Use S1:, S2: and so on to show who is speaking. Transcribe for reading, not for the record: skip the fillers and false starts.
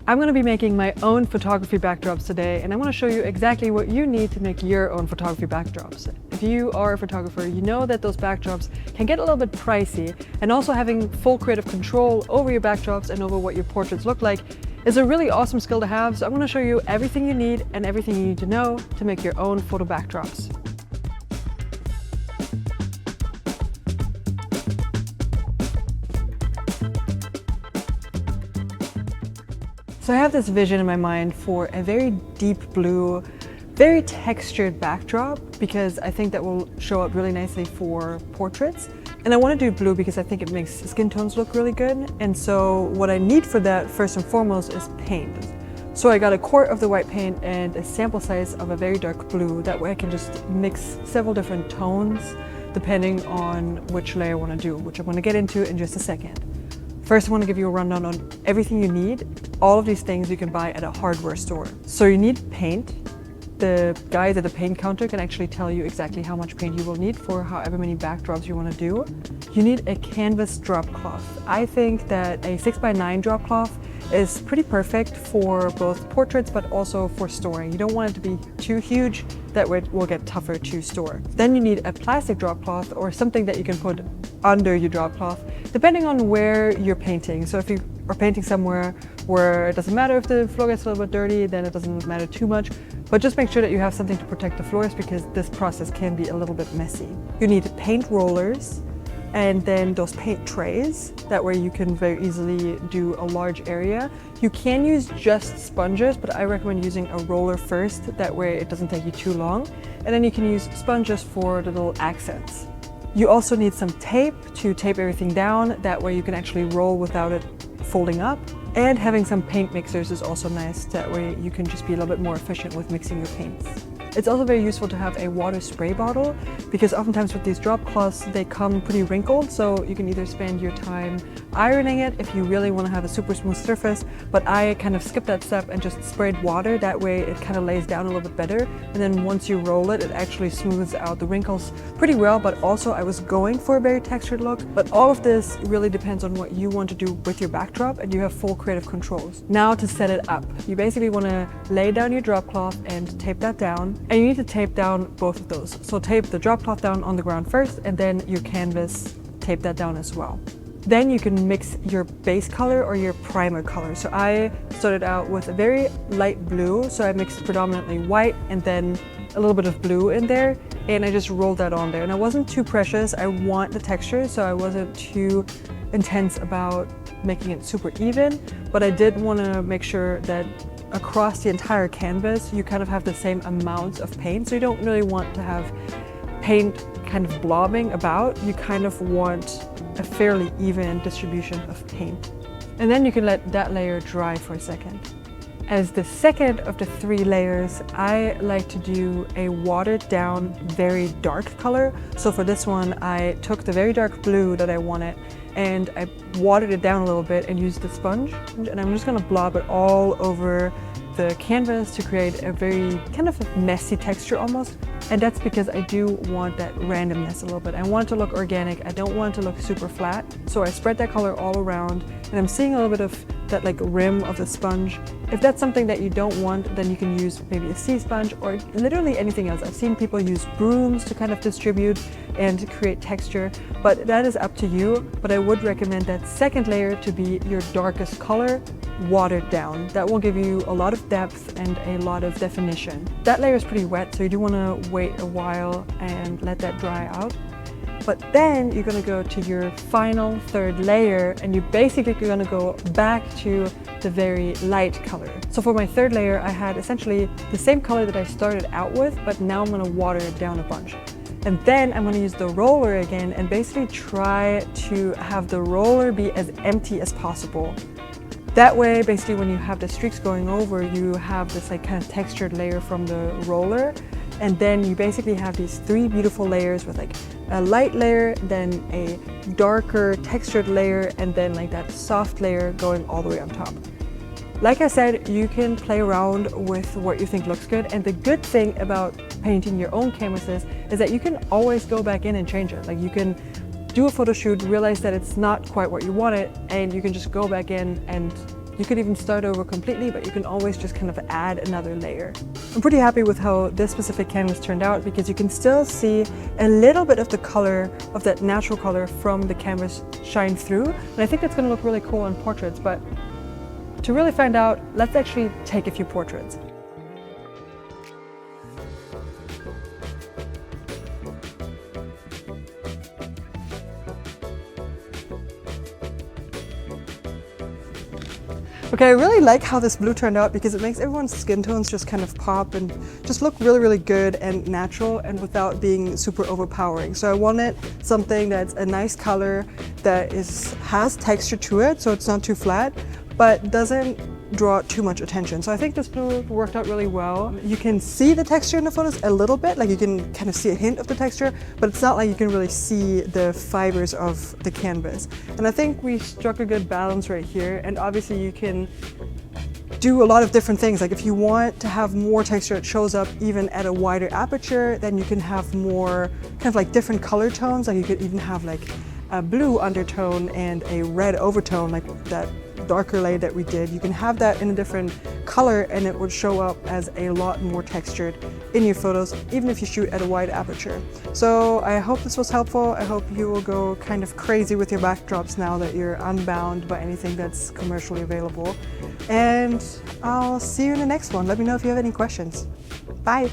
S1: I'm going to be making my own photography backdrops today, and I want to show you exactly what you need to make your own photography backdrops. If you are a photographer, you know that those backdrops can get a little bit pricey, and also having full creative control over your backdrops and over what your portraits look like is a really awesome skill to have. So I'm going to show you everything you need and everything you need to know to make your own photo backdrops. So I have this vision in my mind for a very deep blue, very textured backdrop because I think that will show up really nicely for portraits. And I want to do blue because I think it makes skin tones look really good. And so what I need for that first and foremost is paint. So I got a quart of the white paint and a sample size of a very dark blue. That way I can just mix several different tones depending on which layer I want to do, which I'm going to get into in just a second. First, I want to give you a rundown on everything you need. All of these things you can buy at a hardware store. So you need paint. The guys at the paint counter can actually tell you exactly how much paint you will need for however many backdrops you want to do. You need a canvas drop cloth. I think that a 6x9 drop cloth is pretty perfect for both portraits but also for storing. You don't want it to be too huge, that way it will get tougher to store. Then you need a plastic drop cloth or something that you can put under your drop cloth, depending on where you're painting. So if you are painting somewhere where it doesn't matter if the floor gets a little bit dirty, then it doesn't matter too much. But just make sure that you have something to protect the floors because this process can be a little bit messy. You need paint rollers and then those paint trays. That way you can very easily do a large area. You can use just sponges, but I recommend using a roller first. That way it doesn't take you too long. And then you can use sponges for the little accents. You also need some tape to tape everything down. That way you can actually roll without it folding up. And having some paint mixers is also nice. That way you can just be a little bit more efficient with mixing your paints. It's also very useful to have a water spray bottle because oftentimes with these drop cloths, they come pretty wrinkled. So you can either spend your time ironing it if you really want to have a super smooth surface, but I kind of skipped that step and just sprayed water. That way it kind of lays down a little bit better. And then once you roll it, it actually smooths out the wrinkles pretty well. But also I was going for a very textured look. But all of this really depends on what you want to do with your backdrop, and you have full creative controls. Now to set it up, you basically want to lay down your drop cloth and tape that down. And you need to tape down both of those. So tape the drop cloth down on the ground first, and then your canvas, tape that down as well. Then you can mix your base color or your primer color. So I started out with a very light blue. So I mixed predominantly white and then a little bit of blue in there. And I just rolled that on there. And I wasn't too precious. I want the texture, so I wasn't too intense about making it super even. But I did want to make sure that across the entire canvas, you kind of have the same amount of paint. So you don't really want to have paint kind of blobbing about. You kind of want a fairly even distribution of paint. And then you can let that layer dry for a second. As the second of the 3 layers, I like to do a watered down, very dark color. So for this one, I took the very dark blue that I wanted and I watered it down a little bit and used the sponge. And I'm just gonna blob it all over the canvas to create a very kind of a messy texture almost. And that's because I do want that randomness a little bit. I want it to look organic. I don't want it to look super flat. So I spread that color all around and I'm seeing a little bit of that like rim of the sponge. If that's something that you don't want, then you can use maybe a sea sponge or literally anything else. I've seen people use brooms to kind of distribute and create texture, but that is up to you. But I would recommend that second layer to be your darkest color, watered down. That will give you a lot of depth and a lot of definition. That layer is pretty wet, so you do want to wait a while and let that dry out. But then you're going to go to your final third layer and you're basically going to go back to the very light color. So for my third layer, I had essentially the same color that I started out with, but now I'm going to water it down a bunch. And then I'm going to use the roller again and basically try to have the roller be as empty as possible. That way, basically when you have the streaks going over, you have this like kind of textured layer from the roller. And then you basically have these 3 beautiful layers with like a light layer, then a darker textured layer, and then like that soft layer going all the way on top. Like I said, you can play around with what you think looks good. And the good thing about painting your own canvases is that you can always go back in and change it. Like you can do a photo shoot, realize that it's not quite what you wanted, and you can just go back in and You could even start over completely, but you can always just kind of add another layer. I'm pretty happy with how this specific canvas turned out because you can still see a little bit of the color, of that natural color from the canvas shine through. And I think that's going to look really cool on portraits, but to really find out, let's actually take a few portraits. Okay, I really like how this blue turned out because it makes everyone's skin tones just kind of pop and just look really, really good and natural and without being super overpowering. So I wanted something that's a nice color that has texture to it, so it's not too flat, but doesn't draw too much attention. So I think this blue worked out really well. You can see the texture in the photos a little bit, like you can kind of see a hint of the texture, but it's not like you can really see the fibers of the canvas. And I think we struck a good balance right here. And obviously you can do a lot of different things. Like if you want to have more texture, it shows up even at a wider aperture, then you can have more kind of like different color tones. Like you could even have like a blue undertone and a red overtone, like that darker lay that we did. You can have that in a different color and it would show up as a lot more textured in your photos, even if you shoot at a wide aperture. So I hope this was helpful. I hope you will go kind of crazy with your backdrops now that you're unbound by anything that's commercially available. And I'll see you in the next one. Let me know if you have any questions. Bye.